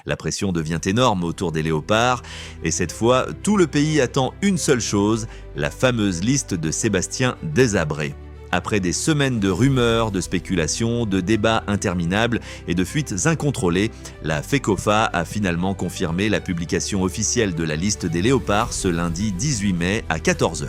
La pression devient énorme autour des Léopards et cette fois, tout le pays attend une seule chose, la fameuse liste de Sébastien Desabrés. Après des semaines de rumeurs, de spéculations, de débats interminables et de fuites incontrôlées, la FECOFA a finalement confirmé la publication officielle de la liste des Léopards ce lundi 18 mai à 14h.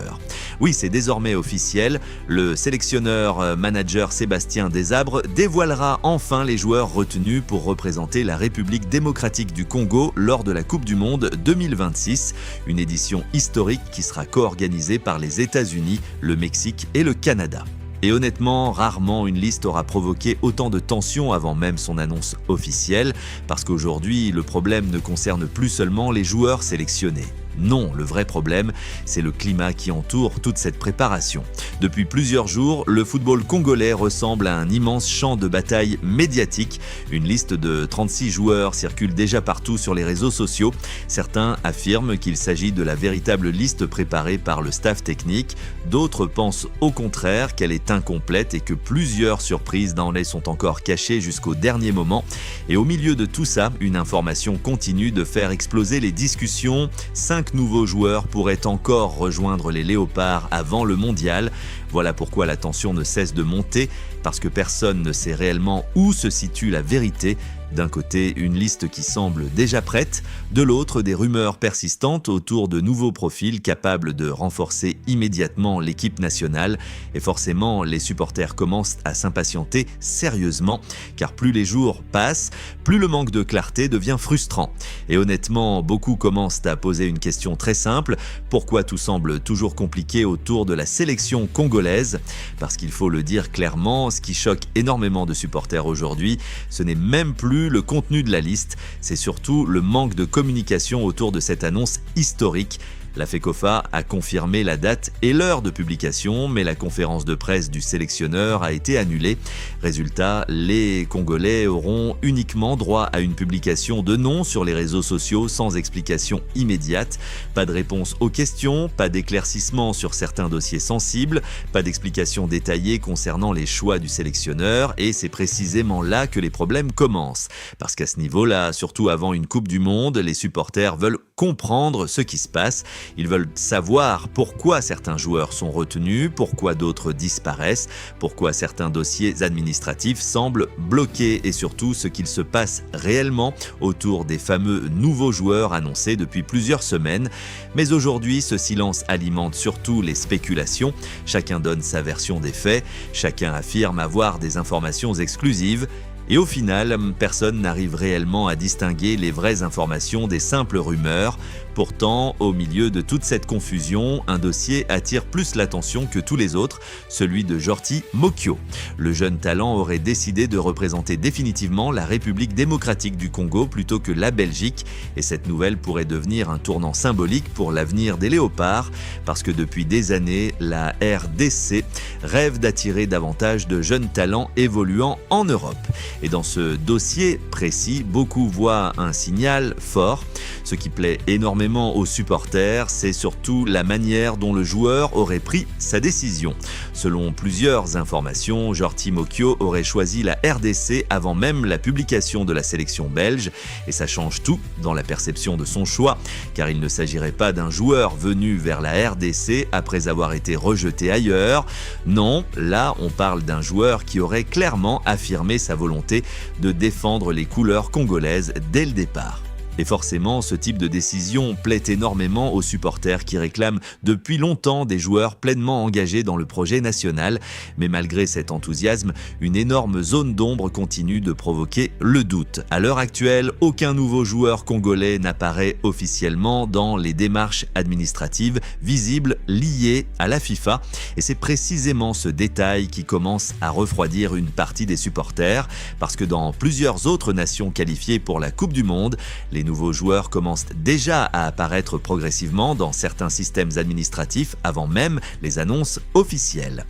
Oui, c'est désormais officiel, le sélectionneur-manager Sébastien Desabrés dévoilera enfin les joueurs retenus pour représenter la République démocratique du Congo lors de la Coupe du Monde 2026, une édition historique qui sera co-organisée par les États-Unis, le Mexique et le Canada. Et honnêtement, rarement une liste aura provoqué autant de tensions avant même son annonce officielle, parce qu'aujourd'hui, le problème ne concerne plus seulement les joueurs sélectionnés. Non, le vrai problème, c'est le climat qui entoure toute cette préparation. Depuis plusieurs jours, le football congolais ressemble à un immense champ de bataille médiatique. Une liste de 36 joueurs circule déjà partout sur les réseaux sociaux. Certains affirment qu'il s'agit de la véritable liste préparée par le staff technique. D'autres pensent au contraire qu'elle est incomplète et que plusieurs surprises dans les sont encore cachées jusqu'au dernier moment. Et au milieu de tout ça, une information continue de faire exploser les discussions. 5 nouveaux joueurs pourraient encore rejoindre les Léopards avant le mondial. Voilà pourquoi la tension ne cesse de monter, parce que personne ne sait réellement où se situe la vérité. D'un côté, une liste qui semble déjà prête, de l'autre, des rumeurs persistantes autour de nouveaux profils capables de renforcer immédiatement l'équipe nationale. Et forcément, les supporters commencent à s'impatienter sérieusement, car plus les jours passent, plus le manque de clarté devient frustrant. Et honnêtement, beaucoup commencent à poser une question très simple, pourquoi tout semble toujours compliqué autour de la sélection congolaise? Parce qu'il faut le dire clairement, ce qui choque énormément de supporters aujourd'hui, ce n'est même plus le contenu de la liste, c'est surtout le manque de communication autour de cette annonce historique. La FECOFA a confirmé la date et l'heure de publication, mais la conférence de presse du sélectionneur a été annulée. Résultat, les Congolais auront uniquement droit à une publication de nom sur les réseaux sociaux sans explication immédiate. Pas de réponse aux questions, pas d'éclaircissement sur certains dossiers sensibles, pas d'explication détaillée concernant les choix du sélectionneur, et c'est précisément là que les problèmes commencent. Parce qu'à ce niveau-là, surtout avant une Coupe du Monde, les supporters veulent comprendre ce qui se passe. Ils veulent savoir pourquoi certains joueurs sont retenus, pourquoi d'autres disparaissent, pourquoi certains dossiers administratifs semblent bloqués et surtout ce qu'il se passe réellement autour des fameux nouveaux joueurs annoncés depuis plusieurs semaines. Mais aujourd'hui, ce silence alimente surtout les spéculations. Chacun donne sa version des faits, chacun affirme avoir des informations exclusives. Et au final, personne n'arrive réellement à distinguer les vraies informations des simples rumeurs. Pourtant, au milieu de toute cette confusion, un dossier attire plus l'attention que tous les autres, celui de Jorti Mokio. Le jeune talent aurait décidé de représenter définitivement la République démocratique du Congo plutôt que la Belgique, et cette nouvelle pourrait devenir un tournant symbolique pour l'avenir des Léopards, parce que depuis des années, la RDC rêve d'attirer davantage de jeunes talents évoluant en Europe. Et dans ce dossier précis, beaucoup voient un signal fort. Ce qui plaît énormément aux supporters, c'est surtout la manière dont le joueur aurait pris sa décision. Selon plusieurs informations, Jorti Mokio aurait choisi la RDC avant même la publication de la sélection belge, et ça change tout dans la perception de son choix, car il ne s'agirait pas d'un joueur venu vers la RDC après avoir été rejeté ailleurs. Non, là on parle d'un joueur qui aurait clairement affirmé sa volonté de défendre les couleurs congolaises dès le départ. Et forcément, ce type de décision plaît énormément aux supporters qui réclament depuis longtemps des joueurs pleinement engagés dans le projet national. Mais malgré cet enthousiasme, une énorme zone d'ombre continue de provoquer le doute. À l'heure actuelle, aucun nouveau joueur congolais n'apparaît officiellement dans les démarches administratives visibles liées à la FIFA. Et c'est précisément ce détail qui commence à refroidir une partie des supporters, parce que dans plusieurs autres nations qualifiées pour la Coupe du Monde, les nouveaux joueurs commencent déjà à apparaître progressivement dans certains systèmes administratifs avant même les annonces officielles.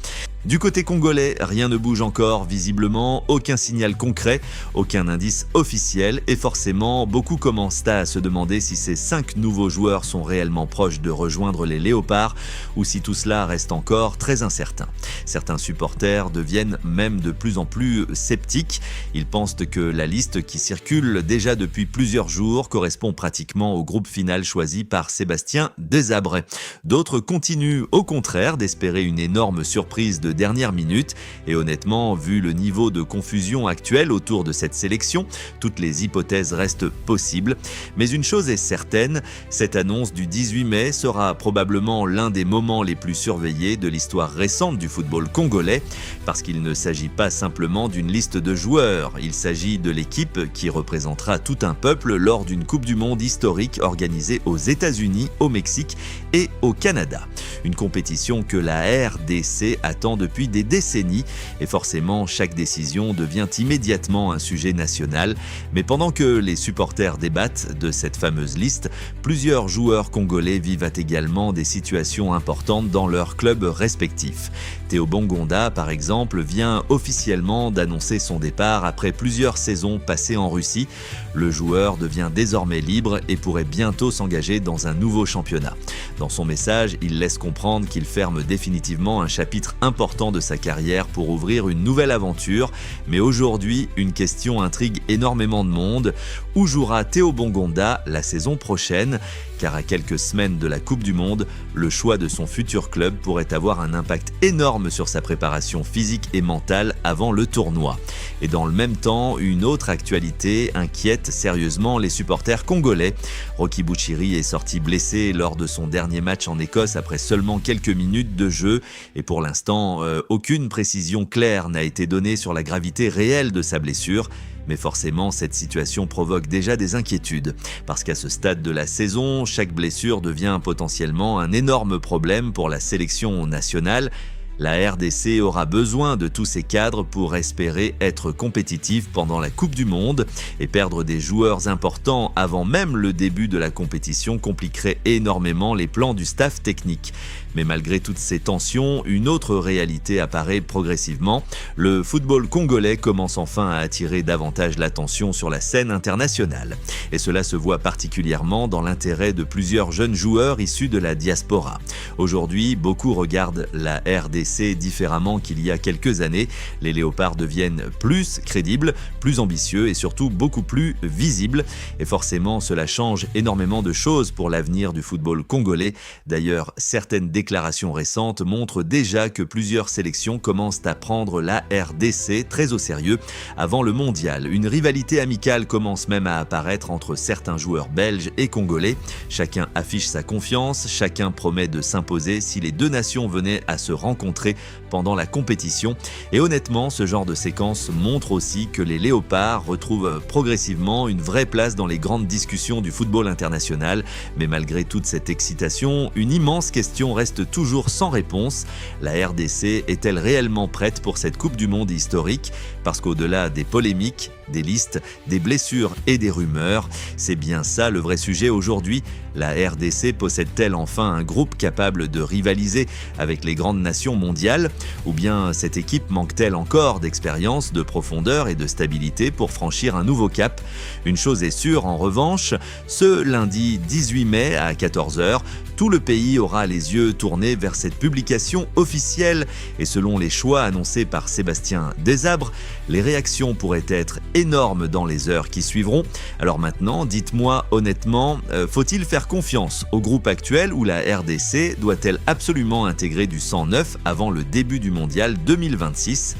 Du côté congolais, rien ne bouge encore, visiblement, aucun signal concret, aucun indice officiel et forcément, beaucoup commencent à se demander si ces 5 nouveaux joueurs sont réellement proches de rejoindre les Léopards ou si tout cela reste encore très incertain. Certains supporters deviennent même de plus en plus sceptiques. Ils pensent que la liste qui circule déjà depuis plusieurs jours correspond pratiquement au groupe final choisi par Sébastien Desabre. D'autres continuent au contraire d'espérer une énorme surprise de dernière minute et honnêtement, vu le niveau de confusion actuel autour de cette sélection, toutes les hypothèses restent possibles. Mais une chose est certaine, cette annonce du 18 mai sera probablement l'un des moments les plus surveillés de l'histoire récente du football congolais, parce qu'il ne s'agit pas simplement d'une liste de joueurs, il s'agit de l'équipe qui représentera tout un peuple lors d'une Coupe du Monde historique organisée aux États-Unis, au Mexique et au Canada. Une compétition que la RDC attend depuis des décennies et forcément chaque décision devient immédiatement un sujet national. Mais pendant que les supporters débattent de cette fameuse liste, plusieurs joueurs congolais vivent également des situations importantes dans leurs clubs respectifs. Théo Bongonda, par exemple, vient officiellement d'annoncer son départ après plusieurs saisons passées en Russie. Le joueur devient désormais libre et pourrait bientôt s'engager dans un nouveau championnat. Dans son message, il laisse comprendre qu'il ferme définitivement un chapitre important de sa carrière pour ouvrir une nouvelle aventure. Mais aujourd'hui, une question intrigue énormément de monde. Où jouera Théo Bongonda la saison prochaine ? Car à quelques semaines de la Coupe du Monde, le choix de son futur club pourrait avoir un impact énorme sur sa préparation physique et mentale avant le tournoi. Et dans le même temps, une autre actualité inquiète sérieusement les supporters congolais. Rocky Bouchiri est sorti blessé lors de son dernier match en Écosse après seulement quelques minutes de jeu et pour l'instant, aucune précision claire n'a été donnée sur la gravité réelle de sa blessure. Mais forcément, cette situation provoque déjà des inquiétudes, parce qu'à ce stade de la saison, chaque blessure devient potentiellement un énorme problème pour la sélection nationale. La RDC aura besoin de tous ces cadres pour espérer être compétitive pendant la Coupe du Monde et perdre des joueurs importants avant même le début de la compétition compliquerait énormément les plans du staff technique. Mais malgré toutes ces tensions, une autre réalité apparaît progressivement. Le football congolais commence enfin à attirer davantage l'attention sur la scène internationale. Et cela se voit particulièrement dans l'intérêt de plusieurs jeunes joueurs issus de la diaspora. Aujourd'hui, beaucoup regardent la RDC différemment qu'il y a quelques années. Les Léopards deviennent plus crédibles, plus ambitieux et surtout beaucoup plus visibles. Et forcément, cela change énormément de choses pour l'avenir du football congolais. D'ailleurs, certaines déclarations récentes montrent déjà que plusieurs sélections commencent à prendre la RDC très au sérieux avant le mondial. Une rivalité amicale commence même à apparaître entre certains joueurs belges et congolais. Chacun affiche sa confiance, chacun promet de s'imposer si les deux nations venaient à se rencontrer pendant la compétition. Et honnêtement, ce genre de séquence montre aussi que les Léopards retrouvent progressivement une vraie place dans les grandes discussions du football international. Mais malgré toute cette excitation, une immense question reste toujours sans réponse. La RDC est-elle réellement prête pour cette Coupe du Monde historique ? Parce qu'au-delà des polémiques, des listes, des blessures et des rumeurs, c'est bien ça le vrai sujet aujourd'hui. La RDC possède-t-elle enfin un groupe capable de rivaliser avec les grandes nations mondiales ? Ou bien cette équipe manque-t-elle encore d'expérience, de profondeur et de stabilité pour franchir un nouveau cap ? Une chose est sûre en revanche, ce lundi 18 mai à 14h, tout le pays aura les yeux tournés vers cette publication officielle et selon les choix annoncés par Sébastien Desabre, les réactions pourraient être énormes dans les heures qui suivront. Alors maintenant, dites-moi honnêtement, faut-il faire confiance au groupe actuel ou la RDC doit-elle absolument intégrer du sang neuf avant le début du mondial 2026 ?